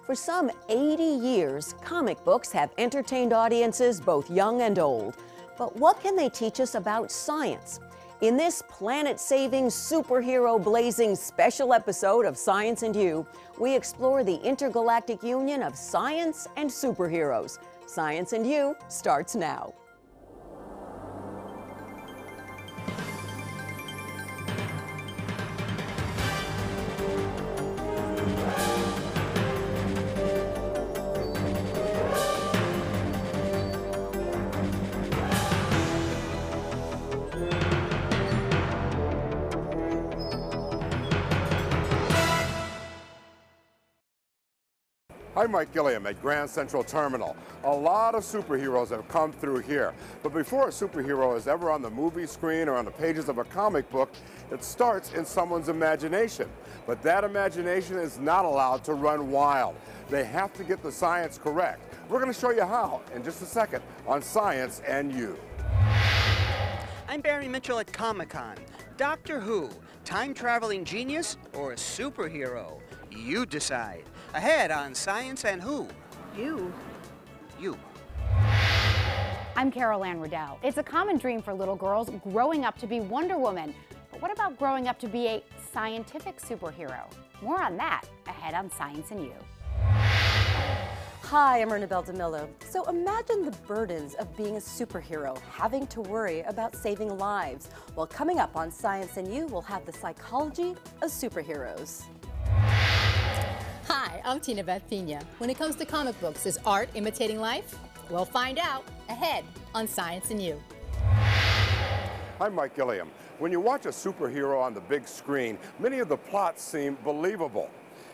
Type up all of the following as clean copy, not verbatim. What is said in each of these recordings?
For some 80 years, comic books have entertained audiences both young and old. But what can they teach us about science? In this planet-saving, superhero-blazing special episode of Science and You, we explore the intergalactic union of science and superheroes. Science and You starts now. I'm Mike Gilliam at Grand Central Terminal. A lot of superheroes have come through here. But before a superhero is ever on the movie screen or on the pages of a comic book, it starts in someone's imagination. But that imagination is not allowed to run wild. They have to get the science correct. We're going to show you how in just a second on Science and You. I'm Barry Mitchell at Comic-Con. Doctor Who, time-traveling genius or a superhero? You decide. Ahead on Science and Who. You. I'm Anne Riddell. It's a common dream for little girls growing up to be Wonder Woman. But what about growing up to be a scientific superhero? More on that ahead on Science and You. Hi, I'm Ernabel Demillo. So imagine the burdens of being a superhero, having to worry about saving lives. Well, coming up on Science and You, we'll have the psychology of superheroes. Hi, I'm Tinabeth Pina. When it comes to comic books, is art imitating life? We'll find out ahead on Science and You. I'm Mike Gilliam. When you watch a superhero on the big screen, many of the plots seem believable.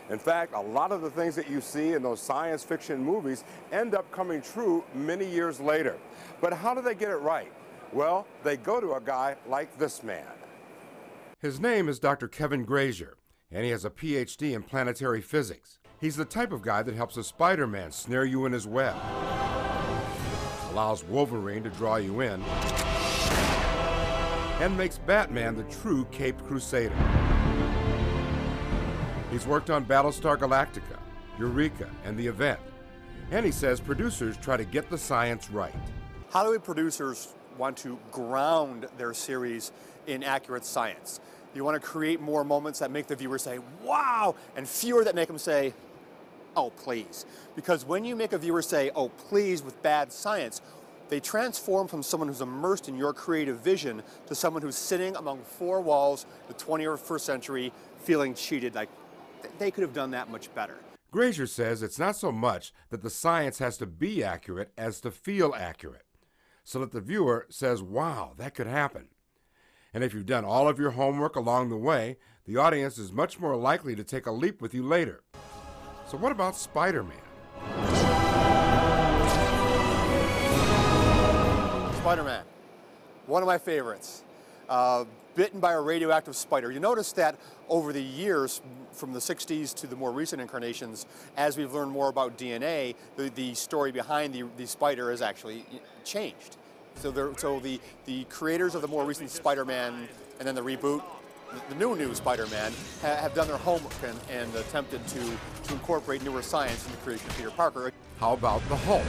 In fact, a lot of the things that you see in those science fiction movies end up coming true many years later. But how do they get it right? Well, they go to a guy like this man. His name is Dr. Kevin Grazier, and he has a PhD in planetary physics. He's the type of guy that helps a Spider-Man snare you in his web, allows Wolverine to draw you in, and makes Batman the true Caped Crusader. He's worked on Battlestar Galactica, Eureka, and The Event. And he says producers try to get the science right. How do producers want to ground their series in accurate science? You want to create more moments that make the viewer say, wow, and fewer that make them say, oh, please. Because when you make a viewer say, oh, please, with bad science, they transform from someone who's immersed in your creative vision to someone who's sitting among four walls in the 21st century feeling cheated, like they could have done that much better. Grazier says it's not so much that the science has to be accurate as to feel accurate, so that the viewer says, wow, that could happen. And if you've done all of your homework along the way, the audience is much more likely to take a leap with you later. So what about Spider-Man? Spider-Man, one of my favorites. Bitten by a radioactive spider. You notice that over the years, from the 60s to the more recent incarnations, as we've learned more about DNA, the story behind the spider has actually changed. So the creators of the more recent Spider-Man and then the reboot, the new Spider-Man, have done their homework and attempted to incorporate newer science in the creation of Peter Parker. How about the Hulk?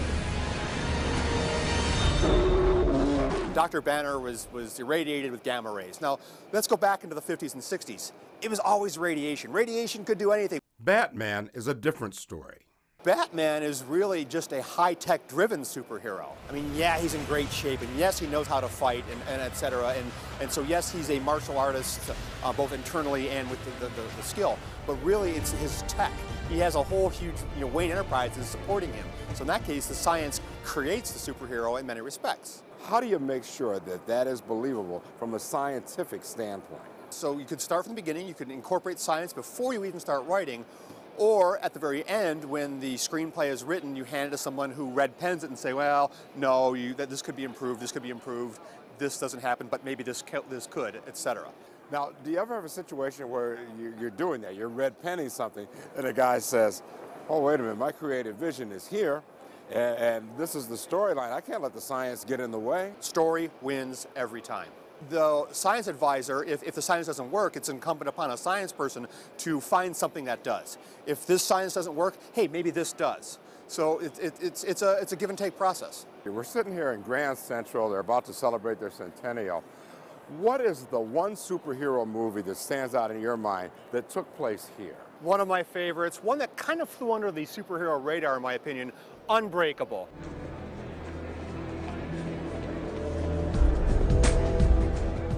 Dr. Banner was irradiated with gamma rays. Now, let's go back into the 50s and 60s. It was always radiation. Radiation could do anything. Batman is a different story. Batman is really just a high-tech driven superhero. I mean, yeah, he's in great shape, and yes, he knows how to fight, and et cetera, and so yes, he's a martial artist, both internally and with the skill, but really it's his tech. He has a whole huge, Wayne Enterprises supporting him. So in that case, the science creates the superhero in many respects. How do you make sure that that is believable from a scientific standpoint? So you could start from the beginning, you could incorporate science before you even start writing, or at the very end, when the screenplay is written, you hand it to someone who red pens it and say, well, no, this could be improved, this doesn't happen, but maybe this could, etc. Now, do you ever have a situation where you're doing that, you're red penning something, and a guy says, oh, wait a minute, my creative vision is here, and this is the storyline. I can't let the science get in the way. Story wins every time. the science advisor, if the science doesn't work, it's incumbent upon a science person to find something that does. If this science doesn't work, hey, maybe this does. So it's a give and take process. We're sitting here in Grand Central. They're about to celebrate their centennial. What is the one superhero movie that stands out in your mind that took place here? One of my favorites, one that kind of flew under the superhero radar in my opinion, Unbreakable.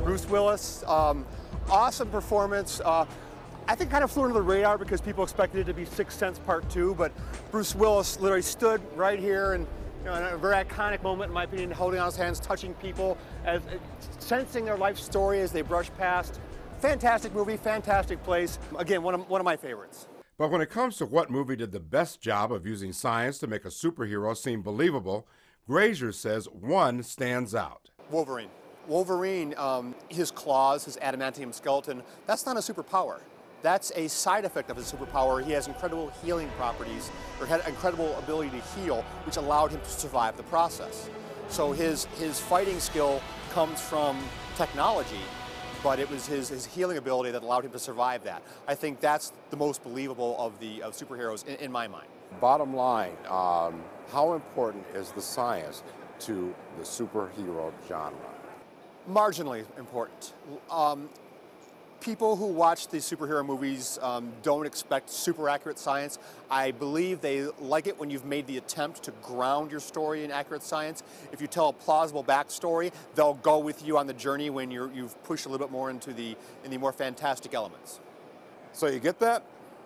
Bruce Willis, awesome performance. I think kind of flew under the radar because people expected it to be Sixth Sense Part 2, but Bruce Willis literally stood right here and in a very iconic moment, in my opinion, holding on his hands, touching people, sensing their life story as they brush past. Fantastic movie, fantastic place. Again, one of my favorites. But when it comes to what movie did the best job of using science to make a superhero seem believable, Grazer says one stands out. Wolverine. Wolverine, his claws, his adamantium skeleton, that's not a superpower. That's a side effect of his superpower. He has incredible healing properties, or had incredible ability to heal, which allowed him to survive the process. So his fighting skill comes from technology, but it was his healing ability that allowed him to survive that. I think that's the most believable of superheroes in my mind. Bottom line, how important is the science to the superhero genre? Marginally important. People who watch these superhero movies don't expect super accurate science. I believe they like it when you've made the attempt to ground your story in accurate science. If you tell a plausible backstory, they'll go with you on the journey when you've pushed a little bit more into the more fantastic elements. So you get that?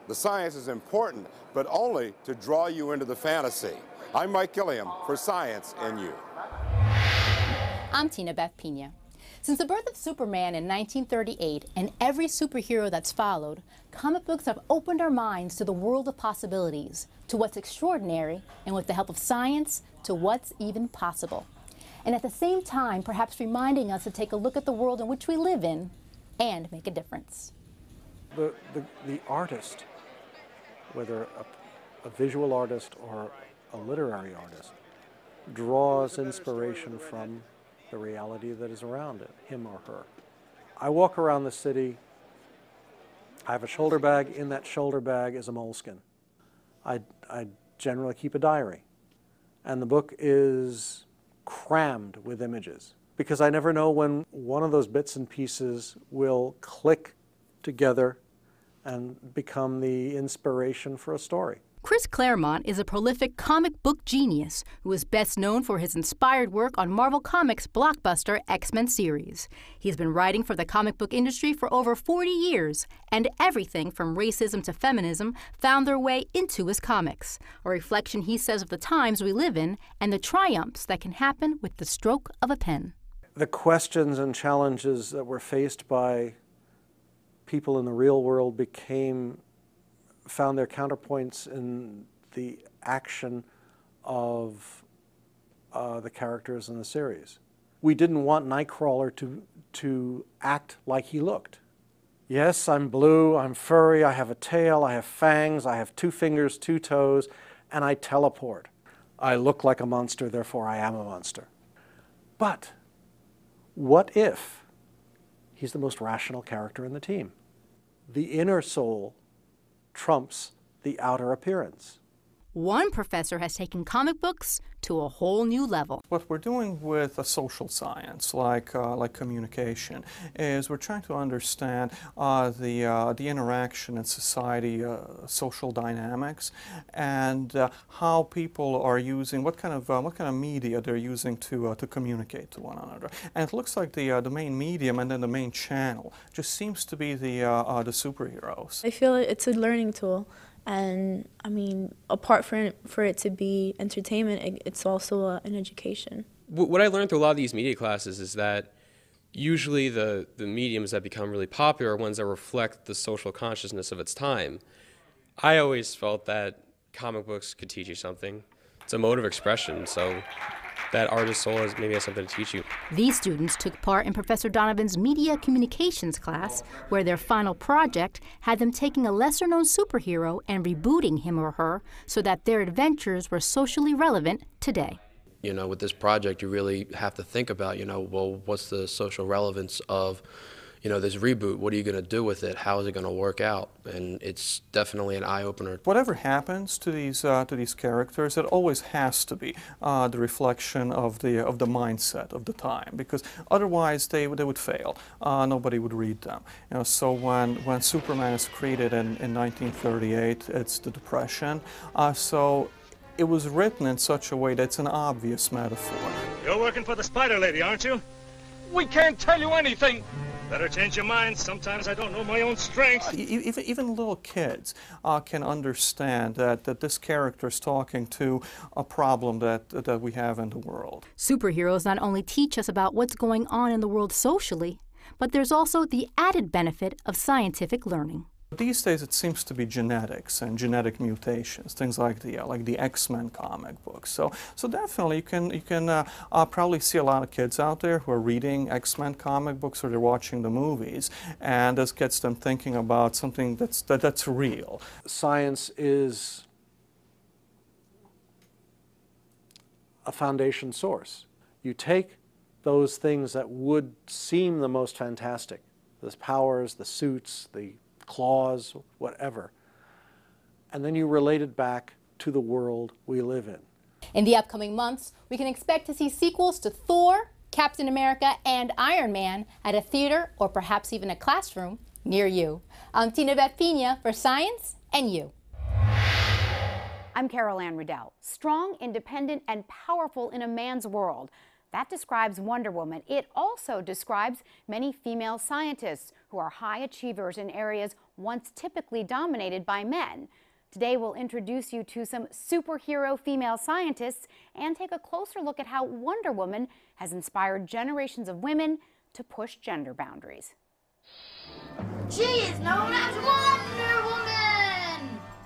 The science is important, but only to draw you into the fantasy. I'm Mike Gilliam for Science and You. I'm Tinabeth Pina. Since the birth of Superman in 1938 and every superhero that's followed, comic books have opened our minds to the world of possibilities, to what's extraordinary, and with the help of science, to what's even possible. And at the same time, perhaps reminding us to take a look at the world in which we live in and make a difference. The artist, whether a visual artist or a literary artist, draws inspiration from the reality that is around it, him or her. I walk around the city, I have a shoulder bag, in that shoulder bag is a moleskin. I generally keep a diary, and the book is crammed with images, because I never know when one of those bits and pieces will click together and become the inspiration for a story. Chris Claremont is a prolific comic book genius who is best known for his inspired work on Marvel Comics' blockbuster X-Men series. He's been writing for the comic book industry for over 40 years, and everything from racism to feminism found their way into his comics, a reflection, he says, of the times we live in and the triumphs that can happen with the stroke of a pen. The questions and challenges that were faced by people in the real world found their counterpoints in the action of the characters in the series. We didn't want Nightcrawler to act like he looked. Yes, I'm blue, I'm furry, I have a tail, I have fangs, I have 2 fingers, 2 toes, and I teleport. I look like a monster, therefore I am a monster. But what if he's the most rational character in the team? The inner soul trumps the outer appearance. One professor has taken comic books to a whole new level. What we're doing with a social science, like communication, is we're trying to understand the interaction in society, social dynamics, and how people are using what kind of media they're using to communicate to one another. And it looks like the main medium and then the main channel just seems to be the superheroes. I feel it's a learning tool. And I mean, apart from it to be entertainment, it's also an education. What I learned through a lot of these media classes is that usually the mediums that become really popular are ones that reflect the social consciousness of its time. I always felt that comic books could teach you something. It's a mode of expression, so that artist soul maybe has something to teach you. These students took part in Professor Donovan's media communications class, where their final project had them taking a lesser-known superhero and rebooting him or her so that their adventures were socially relevant today. you know, with this project, you really have to think about, you know, well, what's the social relevance of, you know, this reboot? What are you going to do with it? How is it going to work out? And it's definitely an eye-opener. Whatever happens to these characters, it always has to be the reflection of the mindset of the time, because otherwise they would fail. Nobody would read them. You know, so when Superman is created in 1938, it's the Depression. So it was written in such a way that it's an obvious metaphor. You're working for the Spider Lady, aren't you? We can't tell you anything. Better change your mind. Sometimes I don't know my own strength. Even little kids can understand that this character is talking to a problem that we have in the world. Superheroes not only teach us about what's going on in the world socially, but there's also the added benefit of scientific learning. These days it seems to be genetics and genetic mutations, things like the XMen comic books. So definitely you can probably see a lot of kids out there who are reading XMen comic books or they're watching the movies, and this gets them thinking about something that's real. Science is a foundation source. You take those things that would seem the most fantastic, the powers, the suits, the claws, whatever, and then you relate it back to the world we live in. In the upcoming months, we can expect to see sequels to Thor, Captain America, and Iron Man at a theater or perhaps even a classroom near you. I'm Tinabeth Pina for Science and You. I'm Anne Riddell. Strong, independent, and powerful in a man's world. That describes Wonder Woman. It also describes many female scientists who are high achievers in areas once typically dominated by men. Today we'll introduce you to some superhero female scientists and take a closer look at how Wonder Woman has inspired generations of women to push gender boundaries. She is known as Wonder Woman!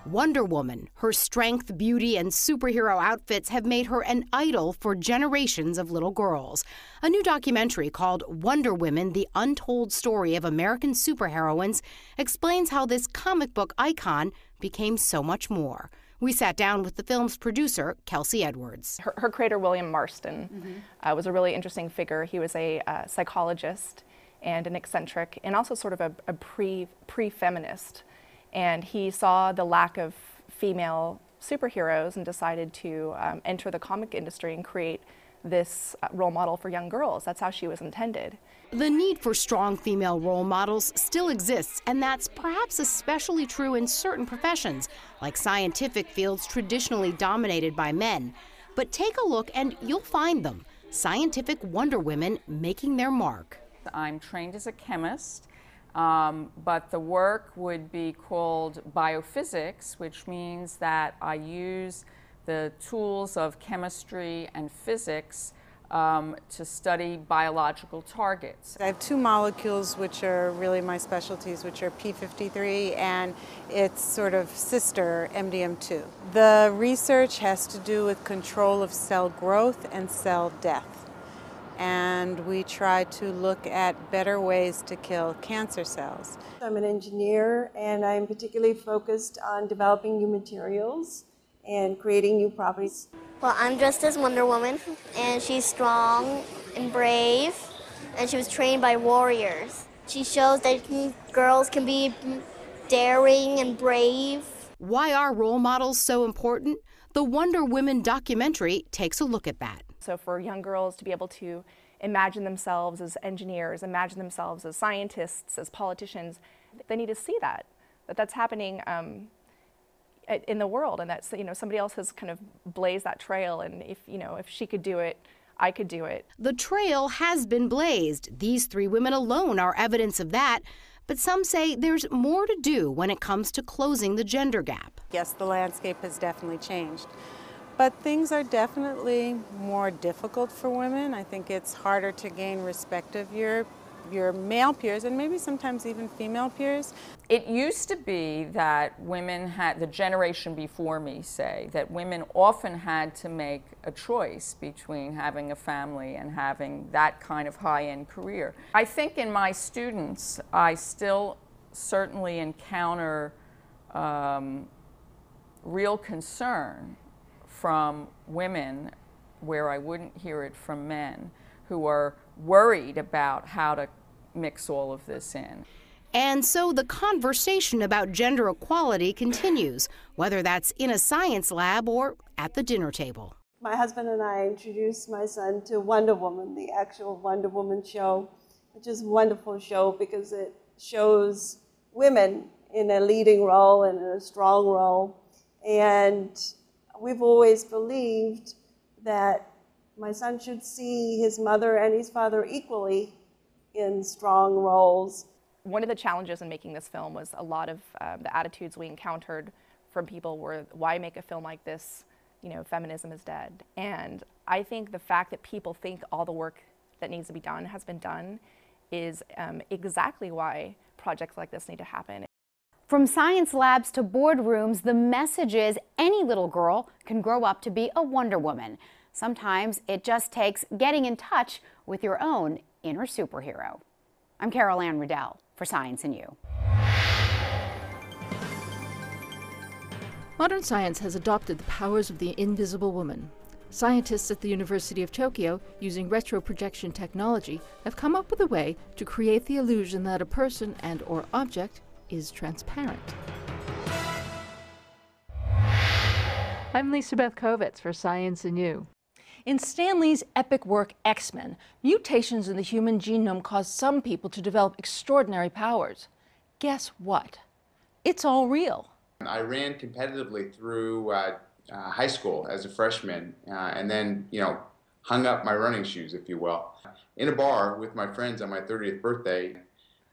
Wonder Woman, her strength, beauty, and superhero outfits have made her an idol for generations of little girls. A new documentary called Wonder Women, The Untold Story of American Superheroines explains how this comic book icon became so much more. We sat down with the film's producer, Kelsey Edwards. Her creator, William Marston, was a really interesting figure. He was a psychologist and an eccentric, and also sort of a pre-feminist. And he saw the lack of female superheroes and decided to enter the comic industry and create this role model for young girls. That's how she was intended. The need for strong female role models still exists, and that's perhaps especially true in certain professions, like scientific fields traditionally dominated by men. But take a look and you'll find them, scientific Wonder Women making their mark. I'm trained as a chemist. But the work would be called biophysics, which means that I use the tools of chemistry and physics to study biological targets. I have two molecules which are really my specialties, which are P53 and its sort of sister, MDM2. The research has to do with control of cell growth and cell death. And we try to look at better ways to kill cancer cells. I'm an engineer, and I'm particularly focused on developing new materials and creating new properties. Well, I'm dressed as Wonder Woman, and she's strong and brave, and she was trained by warriors. She shows that girls can be daring and brave. Why are role models so important? The Wonder Women documentary takes a look at that. So for young girls to be able to imagine themselves as engineers, imagine themselves as scientists, as politicians, they need to see that's happening in the world, and that's, somebody else has kind of blazed that trail, and if she could do it, I could do it. The trail has been blazed. These three women alone are evidence of that. But some say there's more to do when it comes to closing the gender gap. Yes, the landscape has definitely changed. But things are definitely more difficult for women. I think it's harder to gain respect of your male peers and maybe sometimes even female peers. It used to be that women had, the generation before me say, that women often had to make a choice between having a family and having that kind of high-end career. I think in my students, I still certainly encounter real concern from women where I wouldn't hear it from men who are worried about how to mix all of this in. And so the conversation about gender equality continues, whether that's in a science lab or at the dinner table. My husband and I introduced my son to Wonder Woman, the actual Wonder Woman show, which is a wonderful show because it shows women in a leading role and in a strong role. And we've always believed that my son should see his mother and his father equally in strong roles. One of the challenges in making this film was a lot of the attitudes we encountered from people were, why make a film like this? You know, feminism is dead. And I think the fact that people think all the work that needs to be done has been done is exactly why projects like this need to happen. From science labs to boardrooms, the message is any little girl can grow up to be a Wonder Woman. Sometimes it just takes getting in touch with your own inner superhero. I'm Anne Riddell for Science and You. Modern science has adopted the powers of the invisible woman. Scientists at the University of Tokyo, using retroprojection technology, have come up with a way to create the illusion that a person and/or object is transparent. I'm Beth Kovetz for Science and You. In Stan Lee's epic work XMen, mutations in the human genome cause some people to develop extraordinary powers. Guess what? It's all real. I ran competitively through high school as a freshman, and then, hung up my running shoes, if you will, in a bar with my friends on my 30th birthday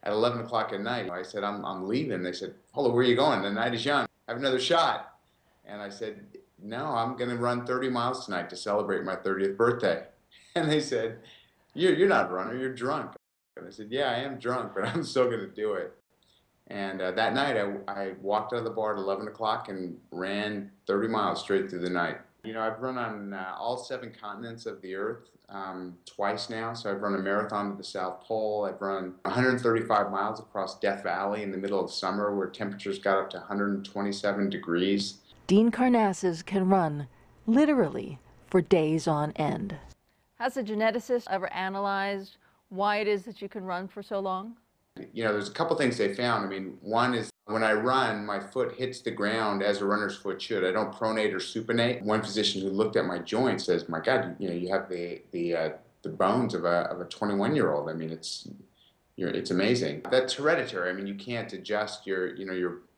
at 11 o'clock at night. I said, I'm leaving. They said, "Hold on, where are you going? The night is young. Have another shot." And I said, "No, I'm going to run 30 miles tonight to celebrate my 30th birthday." And they said, you're not a runner, you're drunk. And I said, "Yeah, I am drunk, but I'm still going to do it." And that night, I walked out of the bar at 11 o'clock and ran 30 miles straight through the night. I've run on all 7 continents of the earth twice now. So I've run a marathon to the South Pole. I've run 135 miles across Death Valley in the middle of summer where temperatures got up to 127 degrees. Dean Karnazes can run, literally, for days on end. Has a geneticist ever analyzed why it is that you can run for so long? There's a couple things they found. One is when I run, my foot hits the ground as a runner's foot should. I don't pronate or supinate. One physician who looked at my joints says, "My God, you have the bones of a 21-year-old. It's amazing." That's hereditary. You can't adjust your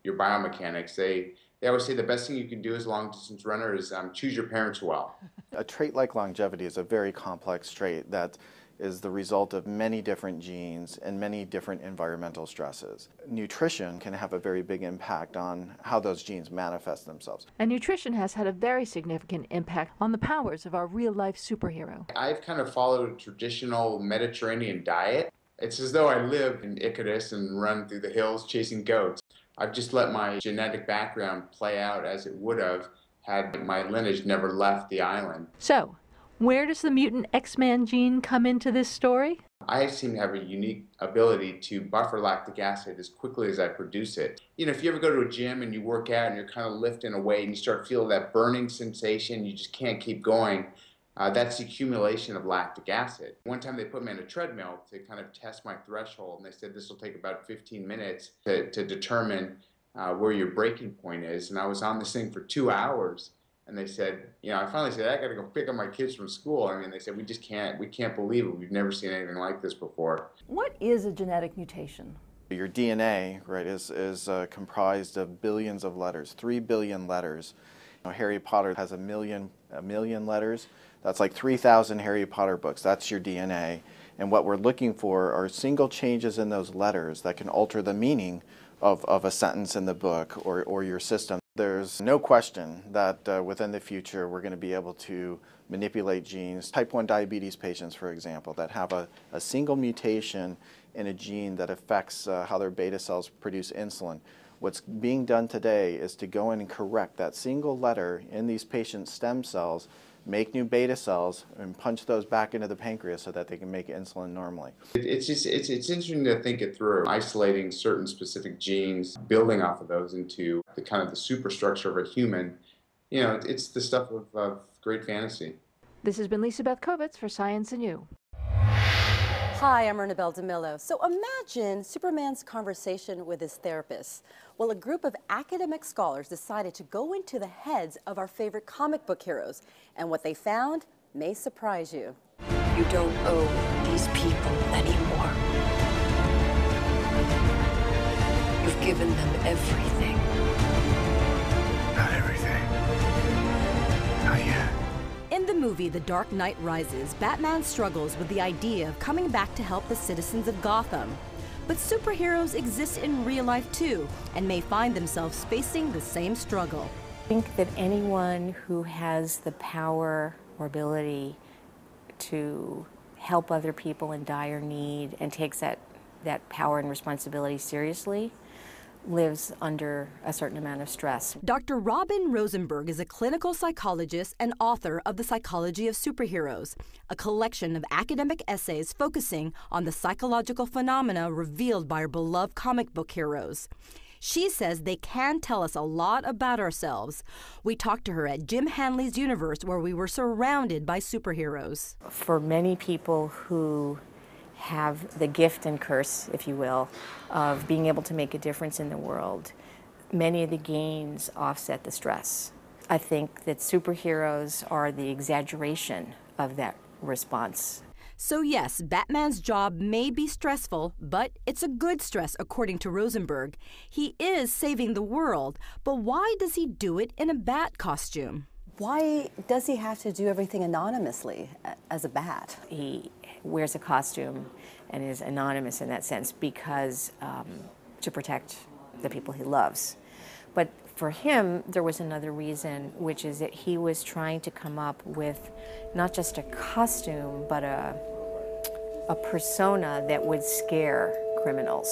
biomechanics. They always say the best thing you can do as a long-distance runner is choose your parents well. A trait like longevity is a very complex trait that is the result of many different genes and many different environmental stresses. Nutrition can have a very big impact on how those genes manifest themselves. And nutrition has had a very significant impact on the powers of our real-life superhero. I've kind of followed a traditional Mediterranean diet. It's as though I live in Icarus and run through the hills chasing goats. I've just let my genetic background play out as it would have had my lineage never left the island. So, where does the mutant X-Man gene come into this story? I seem to have a unique ability to buffer lactic acid as quickly as I produce it. If you ever go to a gym and you work out and you're kind of lifting a weight and you start feeling that burning sensation, you just can't keep going, that's the accumulation of lactic acid. One time they put me on a treadmill to kind of test my threshold, and they said this will take about 15 minutes to determine where your breaking point is. And I was on this thing for 2 hours. And they said, I finally said, I got to go pick up my kids from school. They said, we can't believe it. We've never seen anything like this before. What is a genetic mutation? Your DNA, right, is comprised of billions of letters, 3 billion letters. Harry Potter has a million letters. That's like 3,000 Harry Potter books. That's your DNA. And what we're looking for are single changes in those letters that can alter the meaning of a sentence in the book or your system. There's no question that within the future we're going to be able to manipulate genes. Type 1 diabetes patients, for example, that have a single mutation in a gene that affects how their beta cells produce insulin. What's being done today is to go in and correct that single letter in these patients' stem cells, make new beta cells, and punch those back into the pancreas so that they can make insulin normally. It's interesting to think it through, isolating certain specific genes, building off of those into the kind of the superstructure of a human. It's the stuff of great fantasy. This has been Beth Kovetz for Science and You. Hi, I'm Ernabel Demillo. So imagine Superman's conversation with his therapist. Well, a group of academic scholars decided to go into the heads of our favorite comic book heroes, and what they found may surprise you. You don't owe these people anymore. You've given them everything. Not everything. Not yet. In the movie The Dark Knight Rises, Batman struggles with the idea of coming back to help the citizens of Gotham. But superheroes exist in real life too, and may find themselves facing the same struggle. I think that anyone who has the power or ability to help other people in dire need and takes that power and responsibility seriously lives under a certain amount of stress. Dr. Robin Rosenberg is a clinical psychologist and author of The Psychology of Superheroes, a collection of academic essays focusing on the psychological phenomena revealed by our beloved comic book heroes. She says they can tell us a lot about ourselves. We talked to her at Jim Hanley's universe, where we were surrounded by superheroes. For many people who have the gift and curse, if you will, of being able to make a difference in the world, many of the gains offset the stress. I think that superheroes are the exaggeration of that response. So yes, Batman's job may be stressful, but it's a good stress, according to Rosenberg. He is saving the world, but why does he do it in a bat costume? Why does he have to do everything anonymously as a bat? He wears a costume and is anonymous in that sense because to protect the people he loves. But for him, there was another reason, which is that he was trying to come up with not just a costume, but a persona that would scare criminals.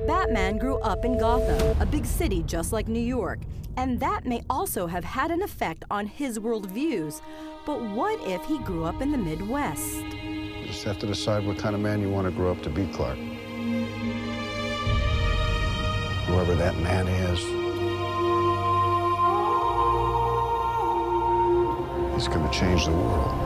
Batman grew up in Gotham, a big city just like New York, and that may also have had an effect on his worldviews. But what if he grew up in the Midwest? You just have to decide what kind of man you want to grow up to be, Clark. Whoever that man is, he's going to change the world.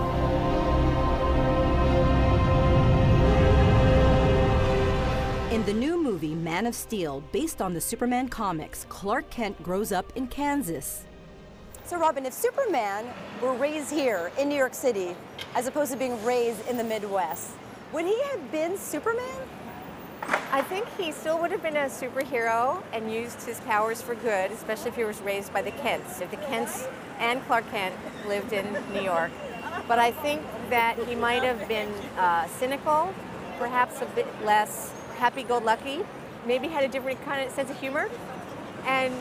In the new movie Man of Steel, based on the Superman comics, Clark Kent grows up in Kansas. So Robin, if Superman were raised here in New York City, as opposed to being raised in the Midwest, would he have been Superman? I think he still would have been a superhero and used his powers for good, especially if he was raised by the Kents. If the Kents and Clark Kent lived in New York. But I think that he might have been cynical, perhaps a bit less happy-go-lucky, maybe had a different kind of sense of humor, and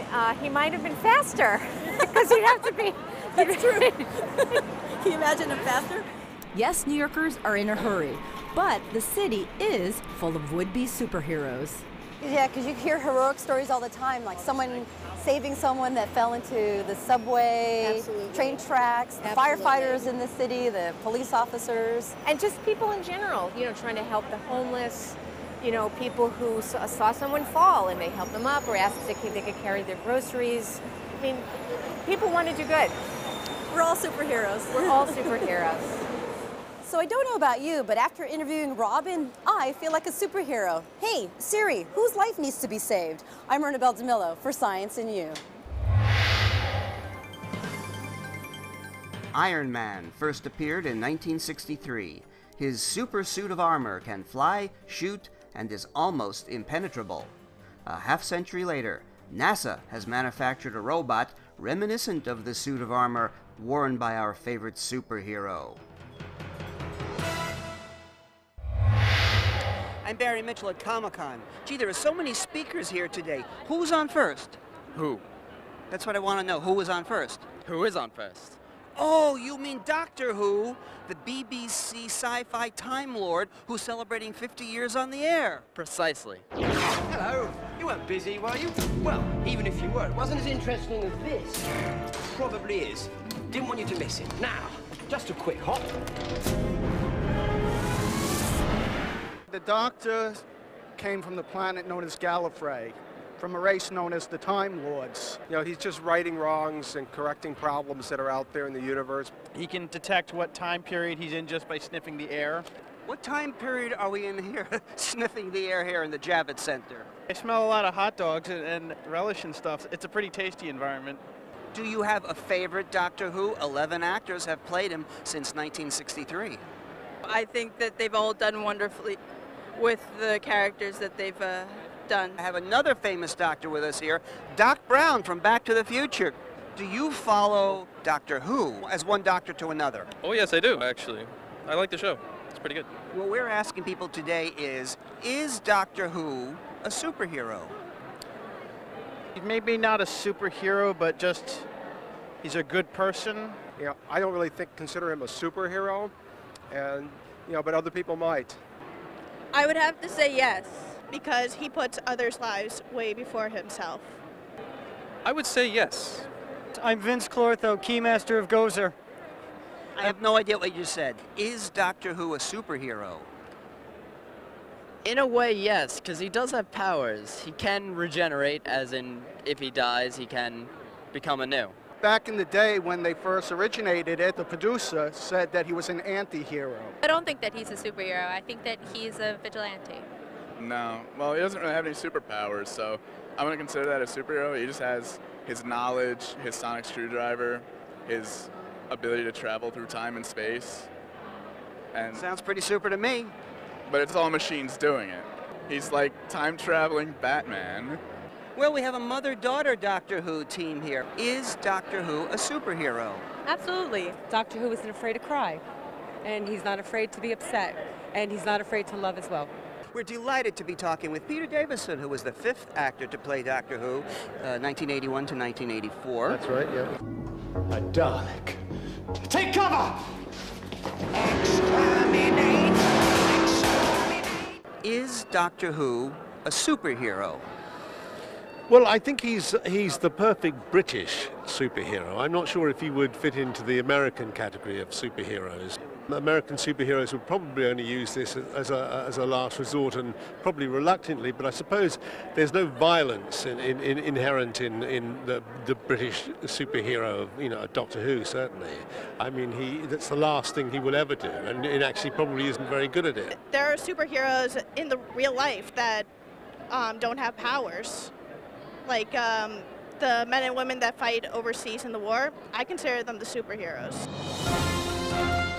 he might have been faster, because he'd have to be. That's true. Can you imagine him faster? Yes, New Yorkers are in a hurry, but the city is full of would-be superheroes. Yeah, because you hear heroic stories all the time, like someone saving someone that fell into the subway, Absolutely. Train tracks, the firefighters in the city, the police officers. And just people in general, you know, trying to help the homeless, you know, people who saw someone fall and they helped them up or asked if they could carry their groceries. I mean, people want to do good. We're all superheroes. We're all superheroes. So I don't know about you, but after interviewing Robin, I feel like a superhero. Hey, Siri, whose life needs to be saved? I'm Ernabel Demillo for Science and You. Iron Man first appeared in 1963. His super suit of armor can fly, shoot, and is almost impenetrable. A half-century later, NASA has manufactured a robot reminiscent of the suit of armor worn by our favorite superhero. I'm Barry Mitchell at Comic-Con. Gee, there are so many speakers here today. Who was on first? Who? That's what I want to know. Who was on first? Who is on first? Oh, you mean Doctor Who, the BBC sci-fi Time Lord who's celebrating 50 years on the air. Precisely. Hello. You weren't busy, were you? Well, even if you were, it wasn't as interesting as this. Probably is. Didn't want you to miss it. Now, just a quick hop. The Doctor came from the planet known as Gallifrey. from a race known as the Time Lords. You know, he's just righting wrongs and correcting problems that are out there in the universe. He can detect what time period he's in just by sniffing the air. What time period are we in here, sniffing the air here in the Javits Center? I smell a lot of hot dogs and relish and stuff. It's a pretty tasty environment. Do you have a favorite Doctor Who? 11 actors have played him since 1963. I think that they've all done wonderfully with the characters that they've done. I have another famous doctor with us here, Doc Brown from Back to the Future. Do you follow Doctor Who as one doctor to another? Oh yes, I do, actually. I like the show. It's pretty good. What we're asking people today is Doctor Who a superhero? Maybe not a superhero, but just he's a good person. You know, I don't really consider him a superhero, and but other people might. I would have to say yes, because he puts others' lives way before himself. I would say yes. I'm Vince Clortho, Keymaster of Gozer. I have no idea what you said. Is Doctor Who a superhero? In a way, yes, because he does have powers. He can regenerate, as in if he dies, he can become anew. Back in the day when they first originated it, the producer said that he was an anti-hero. I don't think that he's a superhero. I think that he's a vigilante. No. Well, he doesn't really have any superpowers, so I wouldn't consider that a superhero. He just has his knowledge, his sonic screwdriver, his ability to travel through time and space. And sounds pretty super to me. But it's all machines doing it. He's like time-traveling Batman. Well, we have a mother-daughter Doctor Who team here. Is Doctor Who a superhero? Absolutely. Doctor Who isn't afraid to cry, and he's not afraid to be upset, and he's not afraid to love as well. We're delighted to be talking with Peter Davison, who was the 5th actor to play Doctor Who, 1981 to 1984. That's right, yeah. A Dalek. Take cover! Is Doctor Who a superhero? Well, I think he's the perfect British superhero. I'm not sure if he would fit into the American category of superheroes. American superheroes would probably only use this as a last resort, and probably reluctantly, but I suppose there's no violence inherent in the British superhero, Doctor Who, certainly. I mean, that's the last thing he will ever do, and it actually probably isn't very good at it. There are superheroes in the real life that don't have powers. Like the men and women that fight overseas in the war, I consider them the superheroes.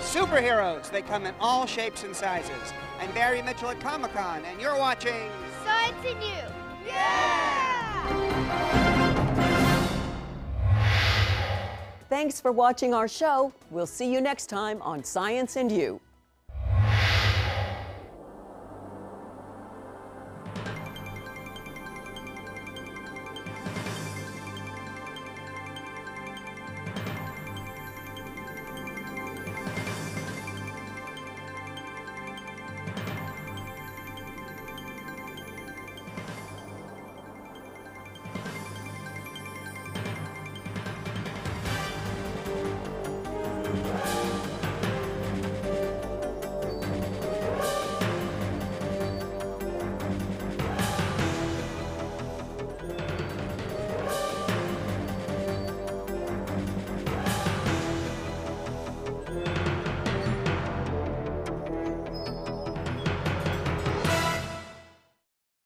Superheroes, they come in all shapes and sizes. I'm Barry Mitchell at Comic-Con, and you're watching Science in You. Yeah! Thanks for watching our show. We'll see you next time on Science and You.